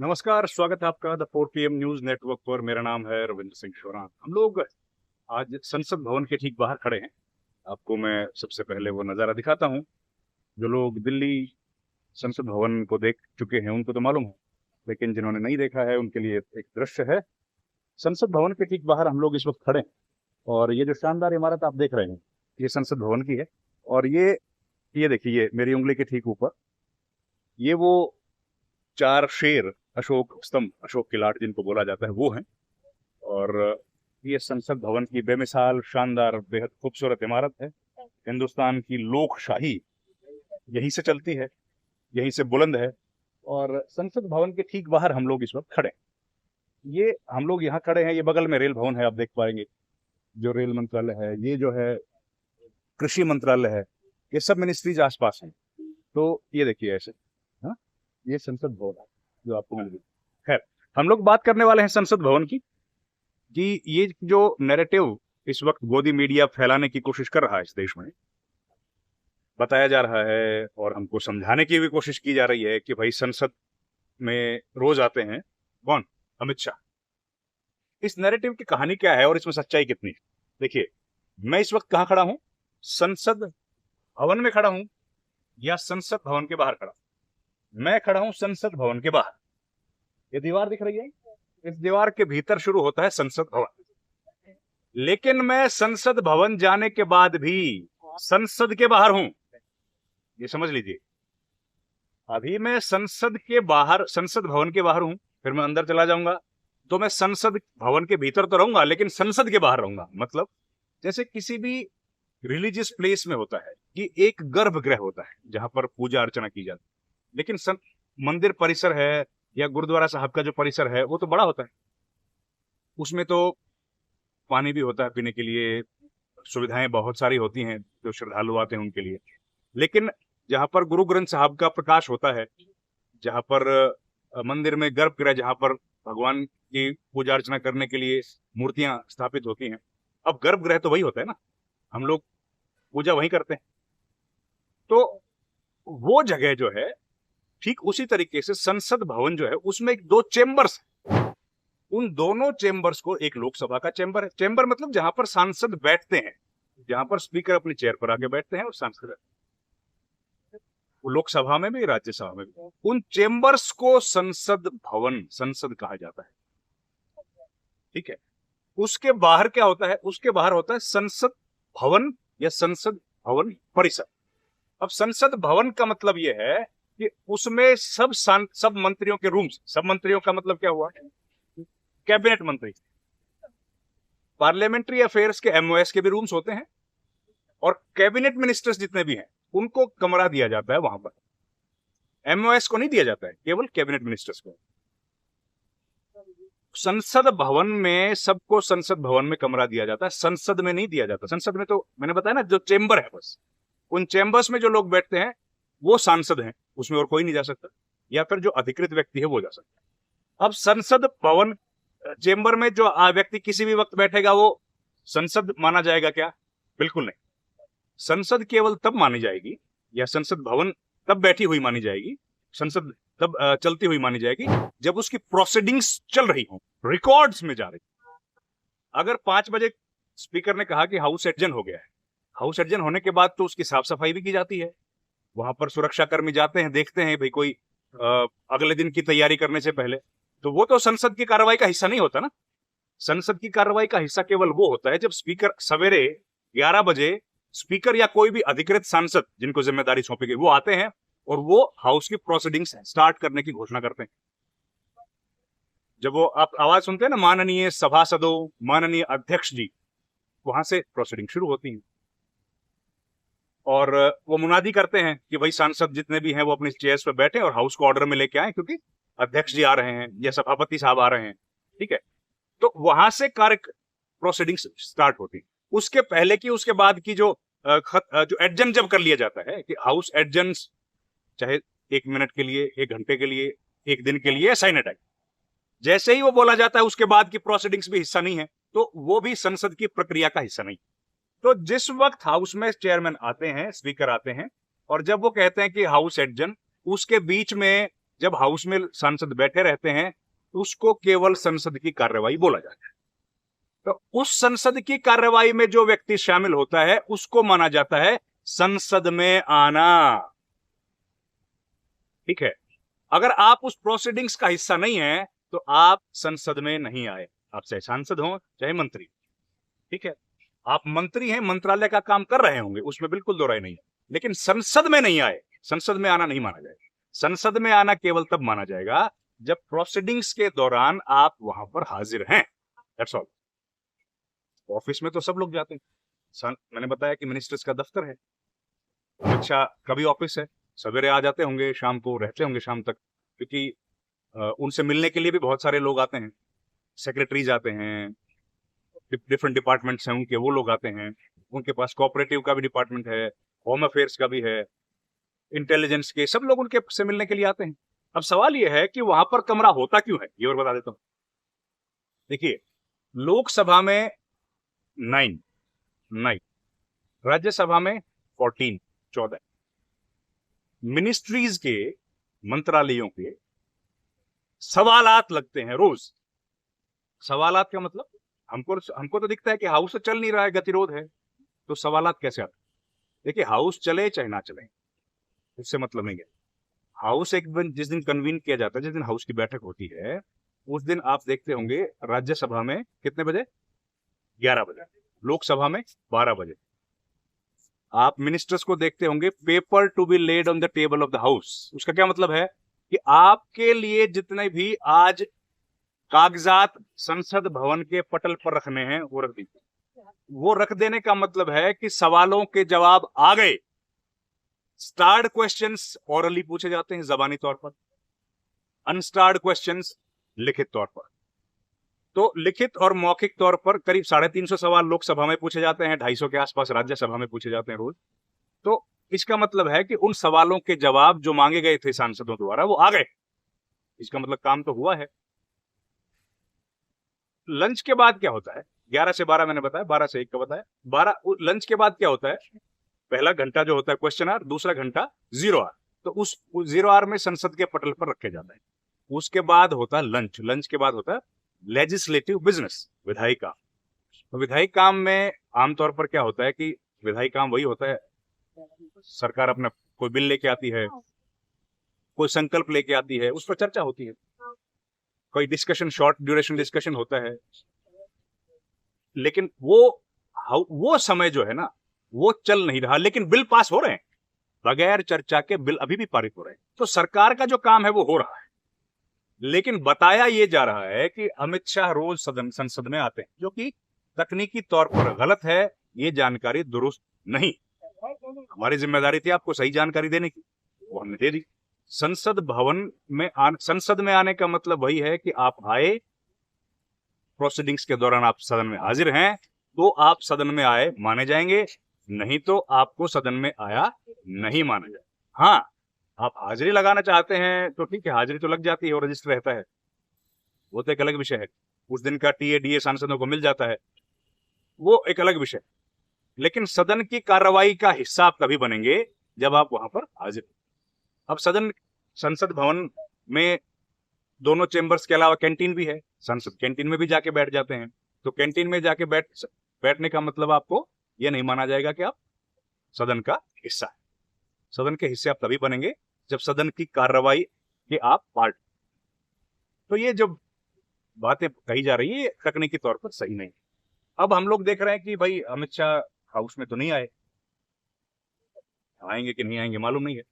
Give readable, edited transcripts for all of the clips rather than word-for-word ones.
नमस्कार, स्वागत है आपका द 4 PM न्यूज नेटवर्क पर। मेरा नाम है रविंद्र सिंह शोरान। हम लोग आज संसद भवन के ठीक बाहर खड़े हैं। आपको मैं सबसे पहले वो नज़ारा दिखाता हूँ। जो लोग दिल्ली संसद भवन को देख चुके हैं उनको तो मालूम है, लेकिन जिन्होंने नहीं देखा है उनके लिए एक दृश्य है। संसद भवन के ठीक बाहर हम लोग इस वक्त खड़े हैं और ये जो शानदार इमारत आप देख रहे हैं ये संसद भवन की है। और ये देखिए, मेरी उंगली के ठीक ऊपर ये वो 4 शेर, अशोक स्तंभ, अशोक की लाट जिनको बोला जाता है, वो हैं। और ये संसद भवन की बेमिसाल, शानदार, बेहद खूबसूरत इमारत है। हिंदुस्तान की लोकशाही यहीं से चलती है, यहीं से बुलंद है। और संसद भवन के ठीक बाहर हम लोग इस वक्त खड़े हैं। ये हम लोग यहाँ खड़े हैं, ये बगल में रेल भवन है, आप देख पाएंगे। जो रेल मंत्रालय है, ये जो है कृषि मंत्रालय है, ये सब मिनिस्ट्रीज आसपास हैं। तो ये देखिए ऐसे, हाँ, ये संसद भवन है जो आपको मिल गई। खैर, हम लोग बात करने वाले हैं संसद भवन की, कि ये जो नैरेटिव इस वक्त गोदी मीडिया फैलाने की कोशिश कर रहा है इस देश में, बताया जा रहा है और हमको समझाने की भी कोशिश की जा रही है कि भाई संसद में रोज आते हैं कौन? अमित शाह। इस नैरेटिव की कहानी क्या है और इसमें सच्चाई कितनी है? देखिए, मैं इस वक्त कहाँ खड़ा हूं? संसद भवन में खड़ा हूं या संसद भवन के बाहर खड़ा हूं? मैं खड़ा हूं संसद भवन के बाहर। ये दीवार दिख रही है, इस दीवार के भीतर शुरू होता है संसद भवन। लेकिन मैं संसद भवन जाने के बाद भी संसद के बाहर हूं, ये समझ लीजिए। अभी मैं संसद के बाहर, संसद भवन के बाहर हूं, फिर मैं अंदर चला जाऊंगा तो मैं संसद भवन के भीतर तो रहूंगा लेकिन संसद के बाहर रहूंगा। मतलब जैसे किसी भी रिलीजियस प्लेस में होता है कि एक गर्भगृह होता है जहां पर पूजा अर्चना की जाती है, लेकिन मंदिर परिसर है या गुरुद्वारा साहब का जो परिसर है वो तो बड़ा होता है। उसमें तो पानी भी होता है पीने के लिए, सुविधाएं बहुत सारी होती हैं जो श्रद्धालु आते हैं उनके लिए। लेकिन जहां पर गुरु ग्रंथ साहब का प्रकाश होता है, जहां पर मंदिर में गर्भगृह, जहां पर भगवान की पूजा अर्चना करने के लिए मूर्तियां स्थापित होती हैं, अब गर्भगृह तो वही होता है ना, हम लोग पूजा वहीं करते हैं। तो वो जगह जो है, ठीक उसी तरीके से संसद भवन जो है उसमें 2 चेंबर्स, उन दोनों चेंबर्स को एक लोकसभा का चेंबर है। चेंबर मतलब जहां पर सांसद बैठते हैं, जहां पर स्पीकर अपनी चेयर पर आके बैठते हैं और सांसद, लोकसभा में भी राज्यसभा में भी, उन चेंबर्स को संसद भवन, संसद कहा जाता है। ठीक है, उसके बाहर क्या होता है? उसके बाहर होता है संसद भवन या संसद भवन परिसर। अब संसद भवन का मतलब यह है कि उसमें सब मंत्रियों के रूम्स, सब मंत्रियों का मतलब क्या हुआ? कैबिनेट मंत्री। पार्लियामेंट्री अफेयर्स के MOS के भी रूम्स होते हैं और कैबिनेट मिनिस्टर्स जितने भी हैं उनको कमरा दिया जाता है वहां पर। MOS को नहीं दिया जाता है, केवल कैबिनेट मिनिस्टर्स को। संसद भवन में सबको संसद भवन में कमरा दिया जाता है, संसद में नहीं दिया जाता। संसद में तो मैंने बताया ना, जो चेंबर है बस, उन चेंबर्स में जो लोग बैठते हैं वो सांसद हैं, उसमें और कोई नहीं जा सकता, या फिर जो अधिकृत व्यक्ति है वो जा सकता है। अब संसद भवन चेंबर में जो व्यक्ति किसी भी वक्त बैठेगा वो संसद माना जाएगा क्या? बिल्कुल नहीं। संसद केवल तब मानी जाएगी, या संसद भवन तब बैठी हुई मानी जाएगी, संसद तब चलती हुई मानी जाएगी जब उसकी प्रोसीडिंग्स चल रही हो, रिकॉर्ड्स में जा रही। अगर 5 बजे स्पीकर ने कहा कि हाउस एडजन हो गया है, हाउस एडजन होने के बाद तो उसकी साफ सफाई भी की जाती है। वहां पर सुरक्षा कर्मी जाते हैं, देखते हैं भाई कोई अगले दिन की तैयारी करने से पहले। तो वो तो संसद की कार्रवाई का हिस्सा नहीं होता ना। संसद की कार्रवाई का हिस्सा केवल वो होता है जब स्पीकर सवेरे 11 बजे, स्पीकर या कोई भी अधिकृत सांसद जिनको जिम्मेदारी सौंपी गई वो आते हैं और वो हाउस की प्रोसीडिंग्स स्टार्ट करने की घोषणा करते हैं। जब वो आप आवाज सुनते हैं ना, माननीय सभासदों, माननीय अध्यक्ष जी, वहां से प्रोसीडिंग शुरू होती है। और वो मुनादी करते हैं कि भाई सांसद जितने भी हैं वो अपनी चेयर्स पे बैठे और हाउस को ऑर्डर में लेके आए, क्योंकि अध्यक्ष जी आ रहे हैं या सभापति साहब आ रहे हैं। ठीक है, तो वहां से कार्य प्रोसीडिंग्स स्टार्ट होती है। उसके पहले की, उसके बाद की जो एडजन जब कर लिया जाता है कि हाउस एडजन, चाहे 1 मिनट के लिए, 1 घंटे के लिए, 1 दिन के लिए, साइन अटैक, जैसे ही वो बोला जाता है उसके बाद की प्रोसीडिंग्स भी हिस्सा नहीं है, तो वो भी संसद की प्रक्रिया का हिस्सा नहीं। तो जिस वक्त हाउस में चेयरमैन आते हैं, स्पीकर आते हैं, और जब वो कहते हैं कि हाउस एडजन, उसके बीच में जब हाउस में सांसद बैठे रहते हैं उसको केवल संसद की कार्यवाही बोला जाता है। तो उस संसद की कार्यवाही में जो व्यक्ति शामिल होता है उसको माना जाता है संसद में आना। ठीक है, अगर आप उस प्रोसीडिंग्स का हिस्सा नहीं है तो आप संसद में नहीं आए, आप चाहे सांसद हो चाहे मंत्री। ठीक है, आप मंत्री हैं, मंत्रालय का काम कर रहे होंगे, उसमें बिल्कुल दो राय नहीं है, लेकिन संसद में नहीं आए, संसद में आना नहीं माना जाएगा। संसद में आना केवल तब माना जाएगा जब प्रोसीडिंग्स के दौरान आप वहां पर हाजिर हैं। That's all. ऑफिस में तो सब लोग जाते हैं, मैंने बताया कि मिनिस्टर्स का दफ्तर है, अमित शाह का भी ऑफिस है, सवेरे आ जाते होंगे, शाम को रहते होंगे शाम तक, क्योंकि उनसे मिलने के लिए भी बहुत सारे लोग आते हैं, सेक्रेटरीज आते हैं, डिफरेंट डिपार्टमेंट्स हैं उनके, वो लोग आते हैं, उनके पास कोऑपरेटिव का भी डिपार्टमेंट है, होम अफेयर्स का भी है, इंटेलिजेंस के, सब लोग उनके से मिलने के लिए आते हैं। अब सवाल ये है कि वहां पर कमरा होता क्यों है, ये और बता देता हूं। देखिए, लोकसभा में 9, राज्यसभा में 14, मिनिस्ट्रीज के, मंत्रालयों के सवालात लगते हैं रोज। सवालात का मतलब हमको तो दिखता है कि हाउस तो चल नहीं रहा है, गतिरोध है, तो सवालात कैसे आते हैं? देखिए, हाउस चले चाहे ना चले उससे मतलब नहीं है। हाउस एक दिन, जिस दिन कन्वीन किया जाता है, जिस दिन हाउस की बैठक होती है, उस दिन आप देखते होंगे राज्यसभा में कितने बजे? 11 बजे, लोकसभा में 12 बजे। आप मिनिस्टर्स को देखते होंगे, paper to be laid on the table of the house. उसका क्या मतलब है कि आपके लिए जितने भी आज कागजात संसद भवन के पटल पर रखने हैं वो रख दीजिए। वो रख देने का मतलब है कि सवालों के जवाब आ गए। स्टार्ड क्वेश्चंस ऑरली पूछे जाते हैं, जबानी तौर पर, अनस्टार्ड क्वेश्चंस लिखित तौर पर। तो लिखित और मौखिक तौर पर करीब 350 सवाल लोकसभा में पूछे जाते हैं, 250 के आसपास राज्यसभा में पूछे जाते हैं रोज। तो इसका मतलब है कि उन सवालों के जवाब जो मांगे गए थे सांसदों द्वारा वो आ गए। इसका मतलब काम तो हुआ है। लंच के बाद क्या होता है? 11 से 12 मैंने बताया, 12 से 1 का बताया। 12 लंच के बाद क्या होता है? पहला घंटा जो होता है क्वेश्चन आवर, दूसरा घंटा जीरो आवर। तो उस जीरो आवर में संसद के पटल पर रखे जाता है। उसके बाद होता है लंच। लंच के बाद होता है लेजिस्लेटिव बिजनेस, विधायी काम। तो विधायी काम में आमतौर पर क्या होता है कि विधायी काम वही होता है, सरकार अपना कोई बिल लेके आती है, कोई संकल्प लेके आती है, उस पर चर्चा होती है, कोई डिस्कशन, शॉर्ट ड्यूरेशन डिस्कशन होता है। लेकिन वो समय जो है ना, वो चल नहीं रहा, लेकिन बिल पास हो रहे हैं, बगैर चर्चा के बिल अभी भी पारित हो रहे हैं। तो सरकार का जो काम है वो हो रहा है, लेकिन बताया ये जा रहा है कि अमित शाह रोज संसद में आते हैं, जो कि तकनीकी तौर पर गलत है। ये जानकारी दुरुस्त नहीं। हमारी जिम्मेदारी थी आपको सही जानकारी देने की, वो हमने दे दी। संसद में आने का मतलब वही है कि आप आए, प्रोसीडिंग्स के दौरान आप सदन में हाजिर हैं, तो आप सदन में आए माने जाएंगे, नहीं तो आपको सदन में आया नहीं माना जाए। हाँ, आप हाजिरी लगाना चाहते हैं तो ठीक है, हाजिरी तो लग जाती है और रजिस्टर रहता है, वो तो एक अलग विषय है। उस दिन का टीए डीए सांसदों को मिल जाता है, वो एक अलग विषय। लेकिन सदन की कार्रवाई का हिस्सा आप तभी बनेंगे जब आप वहां पर हाजिर। अब संसद भवन में दोनों चेंबर्स के अलावा कैंटीन भी है, संसद कैंटीन में भी जाके बैठ जाते हैं। तो कैंटीन में जाके बैठने का मतलब आपको यह नहीं माना जाएगा कि आप सदन का हिस्सा है। सदन के हिस्से आप तभी बनेंगे जब सदन की कार्रवाई के आप पार्ट। तो ये जो बातें कही जा रही है तकनीकी तौर पर सही नहीं। अब हम लोग देख रहे हैं कि भाई अमित शाह हाउस में तो नहीं आए, आएंगे कि नहीं आएंगे मालूम नहीं है।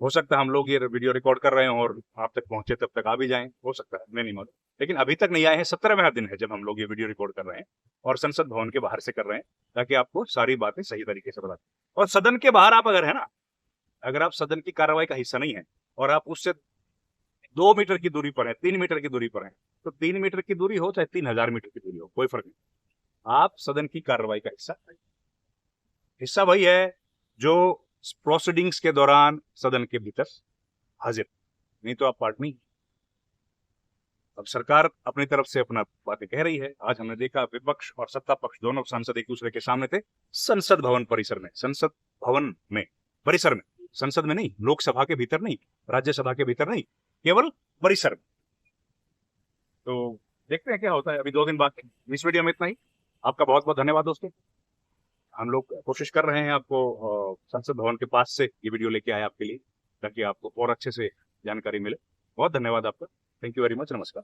हो सकता है हम लोग ये वीडियो रिकॉर्ड कर रहे हैं और आप तक पहुंचे तब तक आ भी जाएं, हो सकता है, मैं नहीं मालूम। लेकिन अभी तक नहीं आए हैं। 17वां दिन है जब हम लोग ये वीडियो रिकॉर्ड कर रहे हैं और संसद भवन के बाहर से कर रहे हैं, ताकि आपको सारी बातें सही तरीके से बता दें। और सदन के बाहर आप अगर है ना, अगर आप सदन की कार्रवाई का हिस्सा नहीं है और आप उससे 2 मीटर की दूरी पर है, 3 मीटर की दूरी पर है, तो 3 मीटर की दूरी हो चाहे 3000 मीटर की दूरी हो, कोई फर्क नहीं, आप सदन की कार्रवाई का हिस्सा वही है जो प्रोसीडिंग्स के दौरान सदन के भीतर हाजिर, नहीं तो आप पार्ट नहीं। अब सरकार अपनी तरफ से अपना बातें कह रही है। आज हमने देखा विपक्ष और सत्ता पक्ष दोनों सांसद एक दूसरे के सामने थे, संसद भवन परिसर में, संसद भवन में परिसर में, संसद में नहीं, लोकसभा के भीतर नहीं, राज्यसभा के भीतर नहीं, केवल परिसर में। तो देखते हैं क्या होता है, अभी 2 दिन बाद। इस वीडियो में इतना ही। आपका बहुत बहुत धन्यवाद दोस्तों। हम लोग कोशिश कर रहे हैं आपको संसद भवन के पास से ये वीडियो लेके आए आपके लिए, ताकि आपको और अच्छे से जानकारी मिले। बहुत धन्यवाद आपका। Thank you very much. नमस्कार।